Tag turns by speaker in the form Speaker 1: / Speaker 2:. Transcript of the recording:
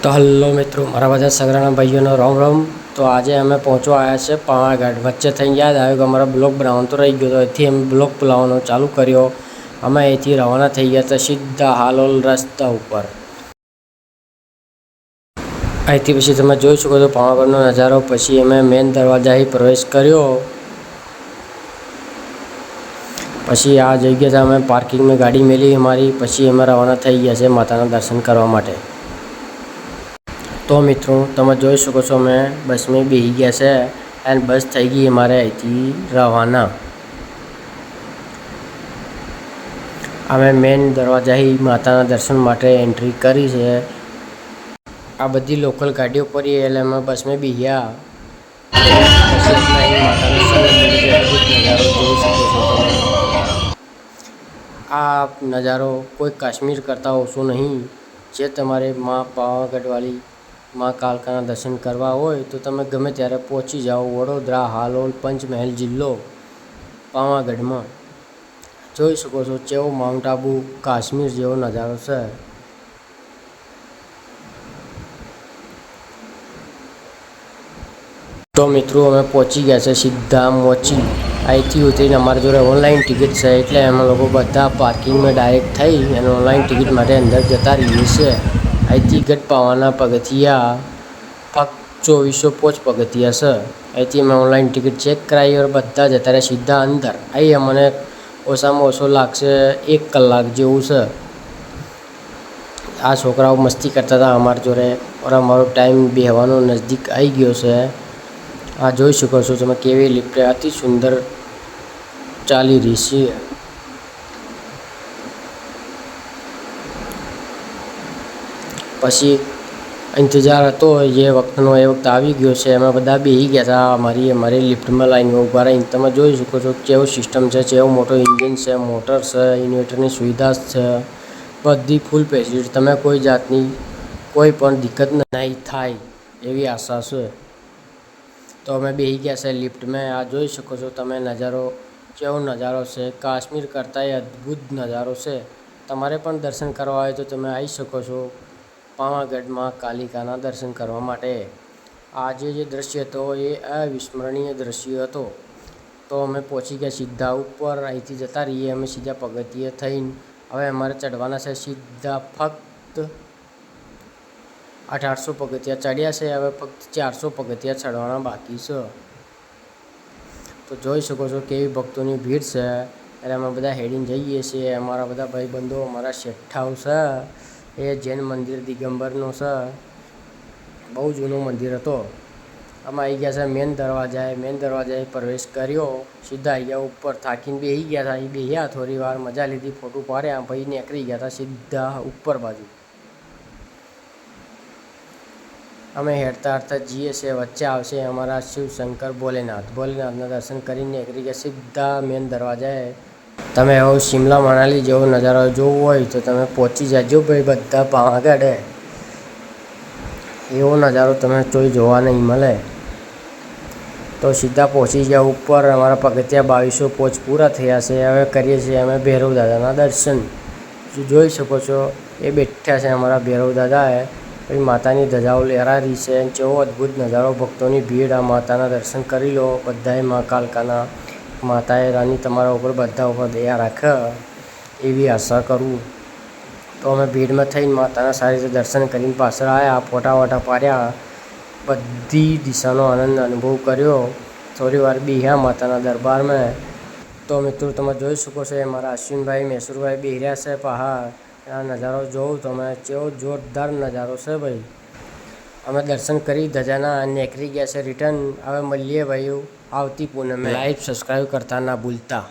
Speaker 1: તો હલો મિત્રો, મારા બધા સગરાના ભાઈઓનો રામ રામ। તો આજે અમે પહોંચવા આવ્યા છે પાવાગઢ। વચ્ચે થઈને યાદ આવ્યું કે અમારો બ્લોગ બનાવવાનો તો રહી ગયો, તો અહીંથી અમે બ્લોગ બનાવવાનો ચાલુ કર્યો। અમે અહીંથી રવાના થઈ ગયા હતા સીધા હાલોલ રસ્તા ઉપર। અહીંથી પછી તમે જોઈ શકો છો પાવાગઢનો નજારો। પછી અમે મેન દરવાજાથી પ્રવેશ કર્યો। પછી આ જગ્યાએ અમે પાર્કિંગમાં ગાડી મેલી અમારી। પછી અમે રવાના થઈ ગયા છે માતાના દર્શન કરવા માટે। તો મિત્રો તમે જોઈ શકો છો અમે બસમાં બેસી ગયા છે અને બસ થઈ ગઈ અમારે અહીંથી રવાના। અમે મેન દરવાજાથી માતાના દર્શન માટે એન્ટ્રી કરી છે। આ બધી લોકલ ગાડીઓ પડી એટલે અમે બસમાં બેસ્યા। આ નજારો કોઈ કાશ્મીર કરતાં ઓછો નહીં। જે તમારે માં પાવાગઢવાળી માં કાલકાના દર્શન કરવા હોય તો તમે ગમે ત્યારે પહોંચી જાઓ। વડોદરા, હાલોલ, પંચમહાલ જિલ્લો, પાવાગઢમાં જોઈ શકો છો જેવો માઉન્ટ આબુ કાશ્મીર જેવો નજારો છે। તો મિત્રો અમે પહોંચી ગયા છે સીધા મોચી। અહીંથી ઉતરીને અમારી જોડે ઓનલાઈન ટિકિટ છે એટલે અમે લોકો બધા પાર્કિંગમાં ડાયરેક્ટ થઈ અને ઓનલાઈન ટિકિટ માટે અંદર જતા રહીએ છીએ। અહીંથી ગઢ પાવાના પગથિયા ફક્ત 2405 પગથિયા છે। અહીંથી અમે ઓનલાઈન ટિકિટ ચેક કરાવી और બધા જતા રહ્યા સીધા અંદર। અહીં અમને ઓછામાં ઓછો લાગશે 1 કલાક જેવું છે। આ છોકરાઓ મસ્તી કરતા હતા અમારી જોડે और અમારો ટાઈમ બેસવાનો નજદીક આવી ગયો છે। આ જોઈ શકો છો તમે કેવી લિફ્ટ અતિ સુંદર ચાલી રહી છે। પછી ઇંતજાર હતો એ વખતનો એ વખત આવી ગયો છે। અમે બધા બેસી ગયા હતા અમારી લિફ્ટમાં લાઈનમાં ઊભા રહીને। તમે જોઈ શકો છો કેવો સિસ્ટમ છે, કેવો મોટો ઇન્જિન છે, મોટર છે, ઇન્વર્ટરની સુવિધા છે, બધી ફૂલ ફેસિલિટી। તમે કોઈ જાતની કોઈ પણ દિક્કત નહીં થાય એવી આશા છે। તો અમે બેસી ગયા છે લિફ્ટમાં। આ જોઈ શકો છો તમે નજારો, કેવો નજારો છે, કાશ્મીર કરતાં અદ્ભુત નજારો છે। તમારે પણ દર્શન કરવા હોય તો તમે આવી શકો છો પાવાગઢમાં કાલિકાના દર્શન કરવા માટે। આજે જે દૃશ્ય હતો એ અવિસ્મરણીય દૃશ્ય હતો। તો અમે પહોંચી ગયા સીધા ઉપર। અહીંથી જતા રહીએ અમે સીધા પગથિયે થઈને। હવે અમારે ચડવાના છે સીધા ફક્ત 1800 પગથિયા ચડ્યા છે। હવે ફક્ત 400 પગથિયા ચડવાના બાકી છે। તો જોઈ શકો છો કેવી ભક્તોની ભીડ છે એટલે અમે બધા હેડીને જઈએ છીએ। અમારા બધા ભાઈબંધો, અમારા શેઠાઓ છે, એ જૈન મંદિર દિગંબરનો છે, બહુ જૂનો મંદિર હતો। અમે આવી ગયા છે મેન દરવાજાએ પ્રવેશ કર્યો। સીધા આવી ગયા ઉપર, થાકીને બેસી ગયા હતા। એ બેસ્યા થોડી વાર, મજા લીધી, ફોટો પાડ્યા, પછી નીકળી ગયા હતા સીધા ઉપર બાજુ। અમે હેડતા હેડતા જઈએ છીએ, વચ્ચે આવશે અમારા શિવશંકર ભોલેનાથના દર્શન કરીને નીકળી ગયા સીધા મેન દરવાજાએ। તમે એવો શિમલા મનાલી જેવો નજારો જોવો હોય તો તમે પહોંચી જજો ભાઈ બધા પાવાગઢ। એવો નજારો તમે કોઈ જોવા નહીં મળે। તો સીધા પહોંચી ગયા ઉપર। અમારા પગથિયા 2205 પૂરા થયા છે। હવે કરીએ છીએ અમે ભૈરવ દાદાના દર્શન। જોઈ શકો છો એ બેઠા છે અમારા ભૈરવ દાદાએ। પછી માતાની ધજાઓ લહેરારી છે। જેવો અદ્ભુત નજારો, ભક્તોની ભીડ। આ માતાના દર્શન કરી લો બધાએ મા કાલકાના। માતાએ રાની તમારા ઉપર બધા ઉપર દયા રાખે એવી આશા કરું। તો અમે ભીડમાં થઈને માતાના સારી રીતે દર્શન કરીને પાછળ આવ્યા, ફોટા વોટા પાડ્યા, બધી દિશાનો આનંદ અનુભવ કર્યો। થોડી વાર બેસ્યા માતાના દરબારમાં। તો મિત્રો તમે જોઈ શકો છો મારા અશ્વિનભાઈ, મહેસુરભાઈ બેસી રહ્યા છે પહાડ। આ નજારો જોઉં તમે કેવો જોરદાર નજારો છે ભાઈ। અમે દર્શન કરી ધજાના નીકળી ગયા છે રિટર્ન। હવે મળીએ ભાઈઓ આવતી પૂનમે। લાઈક સબસ્ક્રાઈબ કરતા ના ભૂલતા।